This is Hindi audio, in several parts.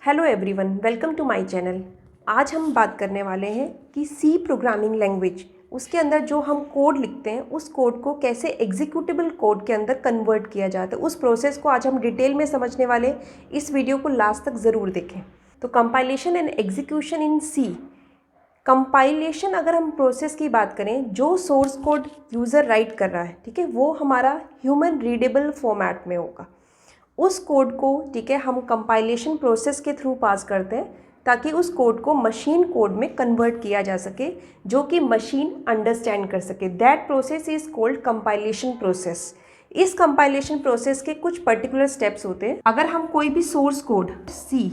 Hello everyone, welcome to my channel. आज हम बात करने वाले हैं कि सी प्रोग्रामिंग लैंग्वेज, उसके अंदर जो हम कोड लिखते हैं उस कोड को कैसे एग्जीक्यूटेबल कोड के अंदर कन्वर्ट किया जाता है। उस प्रोसेस को आज हम डिटेल में समझने वाले। इस वीडियो को लास्ट तक ज़रूर देखें। तो compilation and execution in C. Compilation, अगर हम प्रोसेस की बात करें, जो सोर्स कोड यूज़र राइट कर रहा है, ठीक है, वो हमारा ह्यूमन रीडेबल फॉर्मेट में होगा। उस कोड को, ठीक है, हम कंपाइलेशन प्रोसेस के थ्रू पास करते हैं ताकि उस कोड को मशीन कोड में कन्वर्ट किया जा सके, जो कि मशीन अंडरस्टैंड कर सके। That process is called compilation process. इस कंपाइलेशन प्रोसेस के कुछ पर्टिकुलर स्टेप्स होते हैं। अगर हम कोई भी सोर्स कोड सी,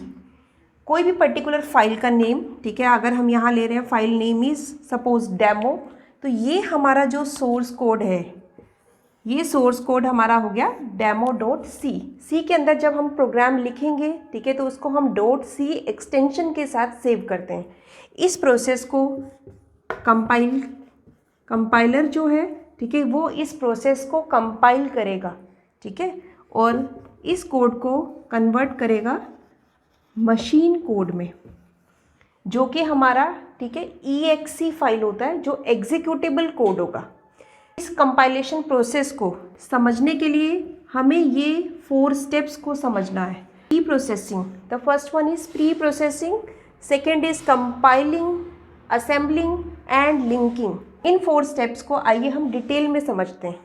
कोई भी पर्टिकुलर फाइल का नेम, ठीक है, अगर हम यहाँ ले रहे हैं file name is suppose demo, तो ये हमारा जो सोर्स कोड है, ये सोर्स कोड हमारा हो गया demo.c। सी के अंदर जब हम प्रोग्राम लिखेंगे, ठीक है, तो उसको हम .c एक्सटेंशन के साथ सेव करते हैं। इस प्रोसेस को कंपाइलर जो है, ठीक है, वो इस प्रोसेस को कंपाइल करेगा, ठीक है, और इस कोड को कन्वर्ट करेगा मशीन कोड में, जो कि हमारा, ठीक है, exe फाइल होता है, जो एग्जीक्यूटेबल कोड होगा। इस कंपाइलेशन प्रोसेस को समझने के लिए हमें ये 4 स्टेप्स को समझना है। Pre processing, the first one is pre processing, second is compiling, assembling and linking. In 4 steps को आइए हम डिटेल में समझते हैं।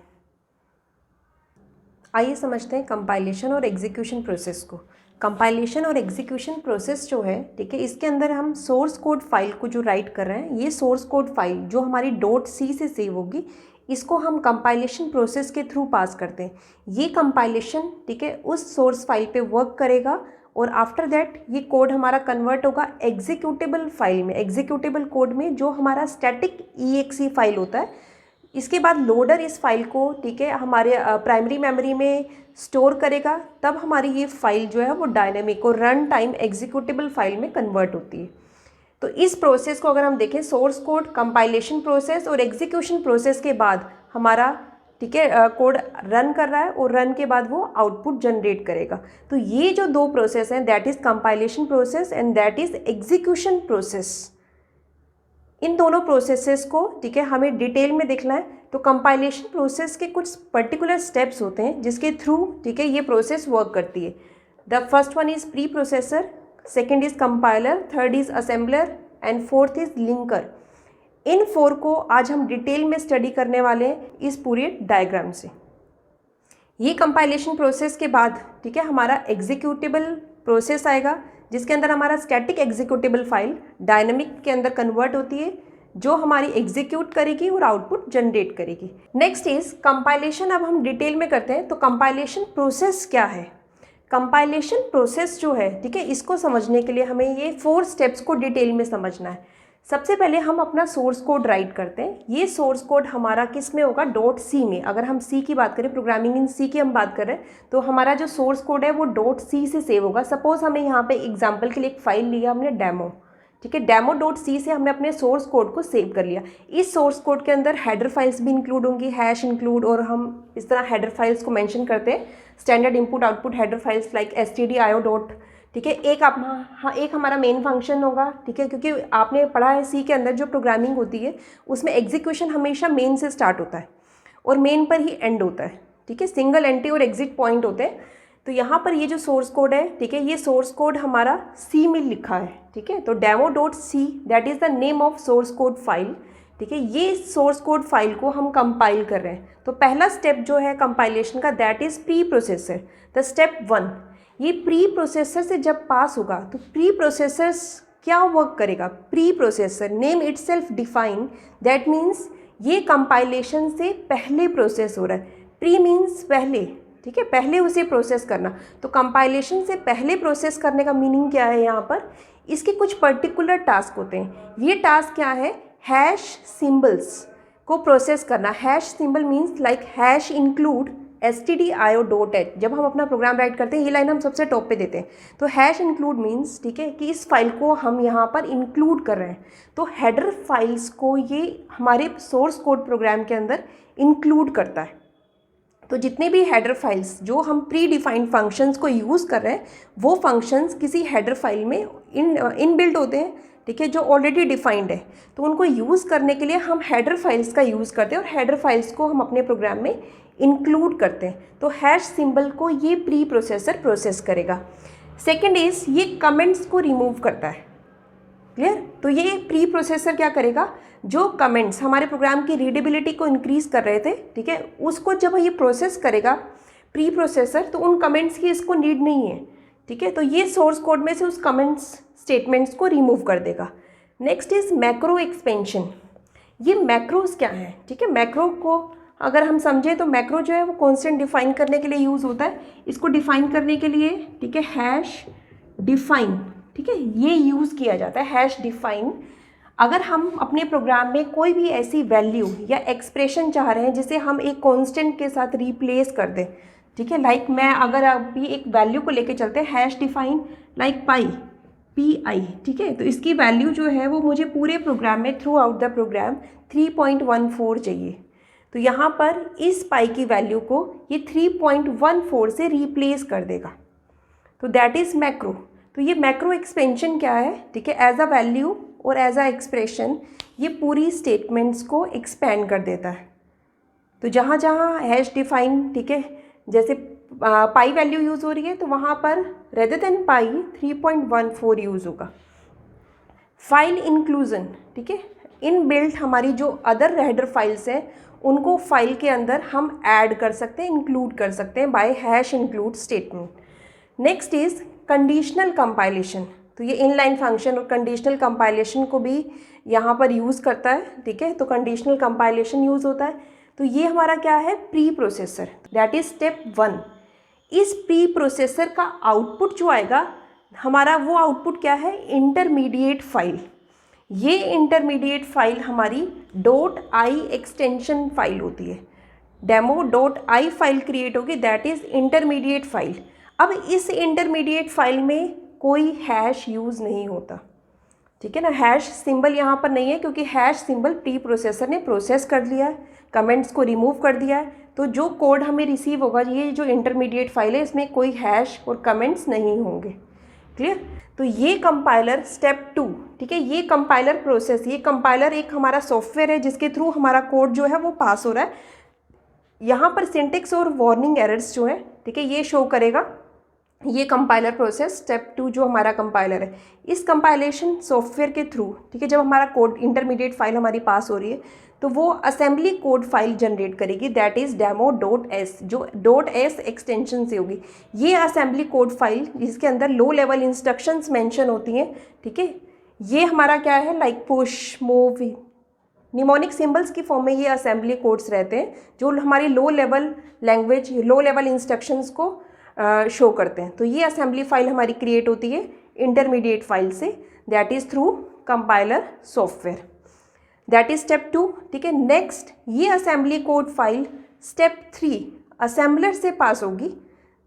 आइए समझते हैं कंपाइलेशन और एग्जीक्यूशन प्रोसेस को। कंपाइलेशन और एग्जीक्यूशन प्रोसेस जो है, ठीक है, इसके अंदर हम सोर्स कोड फाइल को जो राइट कर रहे हैं, ये सोर्स कोड फाइल जो हमारी .c से सेव होगी, इसको हम कंपाइलेशन प्रोसेस के थ्रू पास करते हैं। ये कंपाइलेशन, ठीक है, उस सोर्स फाइल पे वर्क करेगा और आफ्टर दैट ये कोड हमारा कन्वर्ट होगा एग्जीक्यूटेबल फाइल में, एग्जीक्यूटेबल कोड में, जो हमारा स्टैटिक exe फाइल होता है। इसके बाद लोडर इस फाइल को, ठीक है, हमारे प्राइमरी मेमोरी में स्टोर करेगा। तब हमारी ये फाइल जो है वो डायनेमिक और रन टाइम एग्जीक्यूटेबल फाइल में कन्वर्ट होती है। तो इस प्रोसेस को अगर हम देखें, सोर्स कोड, कंपाइलेशन प्रोसेस और एग्जीक्यूशन प्रोसेस के बाद हमारा, ठीक है, कोड रन कर रहा है और रन के बाद वो आउटपुट जनरेट करेगा। तो ये जो 2 प्रोसेस हैं, that is compilation process and that is execution process. इन दोनों प्रोसेसेस को, ठीक है, हमें डिटेल में देखना है। तो कंपाइलेशन प्रोसेस के कुछ पर्टिकुलर स्टेप्स होते हैं जिसके थ्रू, ठीक है, ये प्रोसेस वर्क करती है। The first one is pre processor, second is compiler, third is assembler and fourth is linker. इन 4 को आज हम डिटेल में स्टडी करने वाले हैं इस पूरे डायग्राम से। ये कंपाइलेशन प्रोसेस के बाद, ठीक है, हमारा एग्जीक्यूटेबल प्रोसेस आएगा, जिसके अंदर हमारा स्टैटिक एग्जीक्यूटेबल फाइल डायनामिक के अंदर कन्वर्ट होती है, जो हमारी एग्जीक्यूट करेगी और आउटपुट जनरेट करेगी। Next is compilation. अब हम डिटेल में करते हैं। तो कंपाइलेशन प्रोसेस क्या है? कंपाइलेशन प्रोसेस जो है, ठीक है, इसको समझने के लिए हमें ये 4 स्टेप्स को डिटेल में समझना है। सबसे पहले हम अपना सोर्स कोड राइट करते हैं। ये सोर्स कोड हमारा किस में होगा? .c में। अगर हम सी की बात करें, प्रोग्रामिंग इन सी की हम बात कर रहे हैं, तो हमारा जो सोर्स कोड है वो .c से सेव होगा। सपोज हमें यहाँ पे एग्जांपल के लिए एक फाइल लिया हमने डेमो, ठीक है, demo.c से हमने अपने सोर्स कोड को सेव कर लिया। इस सोर्स कोड के अंदर हेडर फाइल्स भी इंक्लूड होंगी, हैश इंक्लूड, और हम इस तरह हेडर फाइल्स को मेंशन करते हैं, standard input output header files like stdio dot, ठीक है। एक हमारा मेन फंक्शन होगा, ठीक है, क्योंकि आपने पढ़ा है सी के अंदर जो प्रोग्रामिंग होती है उसमें एग्जीक्यूशन हमेशा मेन से स्टार्ट होता है और मेन पर ही एंड होता है, ठीक है, सिंगल एंट्री और एग्जिट पॉइंट होते हैं। तो यहाँ पर ये जो सोर्स कोड है, ठीक है, ये सोर्स कोड हमारा सी में लिखा है, ठीक है। तो demo.c that is the name of source code file, ठीक है। ये सोर्स कोड फाइल को हम कंपाइल कर रहे हैं। तो पहला स्टेप जो है कंपाइलेशन का, that is pre processor, the step 1। ये प्री प्रोसेसर से जब पास होगा तो प्री प्रोसेसर क्या वर्क करेगा? Pre processor name itself define, that means ये कंपाइलेशन से पहले प्रोसेस हो रहा है। प्री मीन्स पहले, ठीक है, पहले उसे प्रोसेस करना। तो कंपाइलेशन से पहले प्रोसेस करने का मीनिंग क्या है? यहाँ पर इसके कुछ पर्टिकुलर टास्क होते हैं। ये टास्क क्या है? हैश सिंबल्स को प्रोसेस करना। Hash symbol means like hash include stdio.h। जब हम अपना प्रोग्राम राइट करते हैं, ये लाइन हम सबसे टॉप पे देते हैं। तो हैश इंक्लूड मीन्स, ठीक है, कि इस फाइल को हम यहाँ पर इंक्लूड कर रहे हैं। तो हेडर फाइल्स को ये हमारे सोर्स कोड प्रोग्राम के अंदर इंक्लूड करता है। तो जितने भी हेडर फाइल्स जो हम प्री डिफाइंड फंक्शंस को यूज़ कर रहे हैं वो फंक्शंस किसी हेडर फाइल में इनबिल्ट होते हैं, ठीक है, जो ऑलरेडी डिफाइंड है। तो उनको यूज़ करने के लिए हम हेडर फाइल्स का यूज़ करते हैं और हेडर फाइल्स को हम अपने प्रोग्राम में इंक्लूड करते हैं। तो हैश सिंबल को ये प्री प्रोसेसर प्रोसेस करेगा। सेकेंड इज ये कमेंट्स को रिमूव करता है। क्लियर? तो ये प्री प्रोसेसर क्या करेगा, जो कमेंट्स हमारे प्रोग्राम की रीडेबिलिटी को इंक्रीज़ कर रहे थे, ठीक है, उसको जब ये प्रोसेस करेगा प्री प्रोसेसर, तो उन कमेंट्स की इसको नीड नहीं है, ठीक है। तो ये सोर्स कोड में से उस कमेंट्स स्टेटमेंट्स को रिमूव कर देगा। Next is macro expansion. ये मैक्रोज क्या है, ठीक है। मैक्रो को अगर हम समझें तो मैक्रो जो है वो कॉन्स्टेंट डिफाइन करने के लिए यूज़ होता है। इसको डिफाइन करने के लिए, ठीक है, हैश डिफाइन, ठीक है, ये यूज़ किया जाता है, हैश डिफाइन। अगर हम अपने प्रोग्राम में कोई भी ऐसी वैल्यू या एक्सप्रेशन चाह रहे हैं जिसे हम एक कांस्टेंट के साथ रिप्लेस कर दें, ठीक है, लाइक मैं अगर अभी एक वैल्यू को लेके चलते हैं, हैश डिफाइन लाइक पाई, PI, ठीक है, तो इसकी वैल्यू जो है वो मुझे पूरे प्रोग्राम में थ्रू आउट द प्रोग्राम 3.14 चाहिए। तो यहाँ पर इस पाई की वैल्यू को ये 3.14 से रिप्लेस कर देगा। तो दैट इज़ मैक्रो। तो ये मैक्रो एक्सपेंशन क्या है, ठीक है, एज अ वैल्यू और एज अ एक्सप्रेशन ये पूरी स्टेटमेंट्स को एक्सपेंड कर देता है। तो जहाँ जहाँ हैश डिफाइन, ठीक है, जैसे पाई वैल्यू यूज़ हो रही है तो वहाँ पर रेदर देन पाई 3.14 यूज़ होगा। फाइल इंक्लूजन, ठीक है, इन बिल्ट हमारी जो अदर हेडर फाइल्स हैं उनको फाइल के अंदर हम ऐड कर सकते हैं, इंक्लूड कर सकते हैं by hash include statement. Next is conditional compilation. तो ये इनलाइन फंक्शन और कंडीशनल कंपाइलेशन को भी यहाँ पर यूज़ करता है, ठीक है। तो कंडीशनल कंपाइलेशन यूज़ होता है। तो ये हमारा क्या है, pre processor, that is step 1। इस प्री प्रोसेसर का आउटपुट जो आएगा हमारा, वो आउटपुट क्या है, इंटरमीडिएट फाइल। ये इंटरमीडिएट फाइल हमारी .i एक्सटेंशन फाइल होती है। demo.i फाइल क्रिएट होगी, दैट इज़ इंटरमीडिएट फाइल। अब इस इंटरमीडिएट फाइल में कोई हैश यूज़ नहीं होता, ठीक है ना। हैश सिंबल यहाँ पर नहीं है क्योंकि हैश सिंबल प्री प्रोसेसर ने प्रोसेस कर लिया है, कमेंट्स को रिमूव कर दिया है। तो जो कोड हमें रिसीव होगा, ये जो इंटरमीडिएट फाइल है, इसमें कोई हैश और कमेंट्स नहीं होंगे। क्लियर? तो ये कंपाइलर स्टेप 2, ठीक है, ये कंपाइलर प्रोसेस, ये कंपाइलर एक हमारा सॉफ्टवेयर है जिसके थ्रू हमारा कोड जो है वो पास हो रहा है। यहाँ पर सिंटेक्स और वार्निंग एरर्स जो है, ठीक है, ये शो करेगा ये कंपाइलर प्रोसेस स्टेप 2 जो हमारा कंपाइलर है। इस कंपाइलेशन सॉफ्टवेयर के थ्रू, ठीक है, जब हमारा कोड इंटरमीडिएट फाइल हमारी पास हो रही है तो वो असेंबली कोड फाइल जनरेट करेगी, दैट इज़ demo.s, जो .s एक्सटेंशन से होगी। ये असेंबली कोड फाइल जिसके अंदर लो लेवल इंस्ट्रक्शंस मेंशन होती हैं, ठीक है, ये हमारा क्या है, like push, move, mnemonic symbols की फॉर्म में ये असेंबली कोड्स रहते हैं जो हमारी low level language, low level instructions को शो करते हैं। तो ये असेंबली फाइल हमारी क्रिएट होती है इंटरमीडिएट फाइल से, that is through compiler software, that is step 2, ठीक है। नेक्स्ट, ये assembly code file step 3 assembler से पास होगी,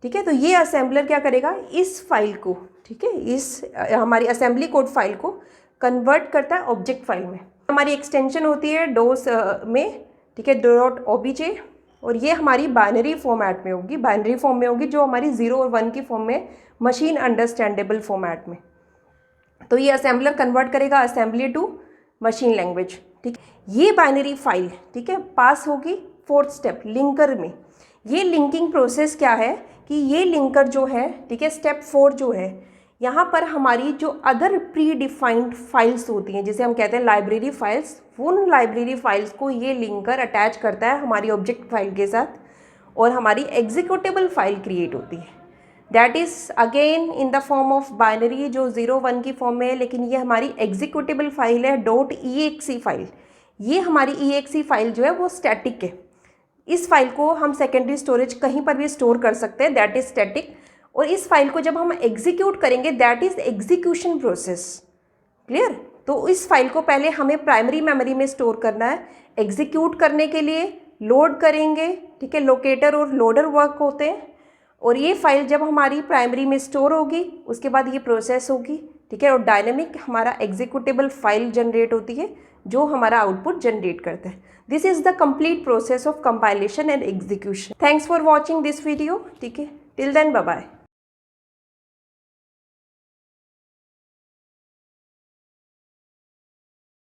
ठीक है। तो ये असेंबलर क्या करेगा, इस फाइल को, ठीक है, इस हमारी असेंबली कोड फाइल को कन्वर्ट करता है ऑब्जेक्ट फाइल में। हमारी एक्सटेंशन होती है डोस में, ठीक है, .obj, और ये हमारी बाइनरी फॉर्मेट में होगी, बाइनरी फॉर्म में होगी, जो हमारी 0 और 1 की फॉर्म में, मशीन अंडरस्टैंडेबल फॉर्मेट में। तो ये असेंबलर कन्वर्ट करेगा असेंबली टू मशीन लैंग्वेज, ठीक। ये बाइनरी फाइल, ठीक है, पास होगी 4th स्टेप लिंकर में। ये लिंकिंग प्रोसेस क्या है कि ये लिंकर जो है, ठीक है, स्टेप 4 जो है, यहाँ पर हमारी जो अदर प्री डिफाइंड फाइल्स होती हैं जिसे हम कहते हैं लाइब्रेरी फाइल्स, उन लाइब्रेरी फाइल्स को ये लिंकर अटैच करता है हमारी ऑब्जेक्ट फाइल के साथ और हमारी एग्जीक्यूटेबल फाइल क्रिएट होती है, that is again in the form of binary, जो 0-1 की फॉर्म में है, लेकिन ये हमारी एग्जीक्यूटेबल फाइल है .exe फाइल। ये हमारी exe फाइल जो है वो स्टैटिक है। इस फाइल को हम सेकेंडरी स्टोरेज कहीं पर भी स्टोर कर सकते हैं, दैट इज़ स्टैटिक। और इस फाइल को जब हम एग्जीक्यूट करेंगे, that is execution process. Clear? तो इस फाइल को पहले हमें प्राइमरी मेमोरी में स्टोर करना है, एग्जीक्यूट करने के लिए लोड करेंगे, ठीक है, लोकेटर और लोडर वर्क होते हैं। और ये फाइल जब हमारी प्राइमरी में स्टोर होगी उसके बाद ये प्रोसेस होगी, ठीक है, और डायनेमिक हमारा एग्जीक्यूटेबल फाइल जनरेट होती है जो हमारा आउटपुट जनरेट करता है। This is the complete process of compilation and execution. Thanks for watching this video. ठीक है, टिल देन बाय बाय।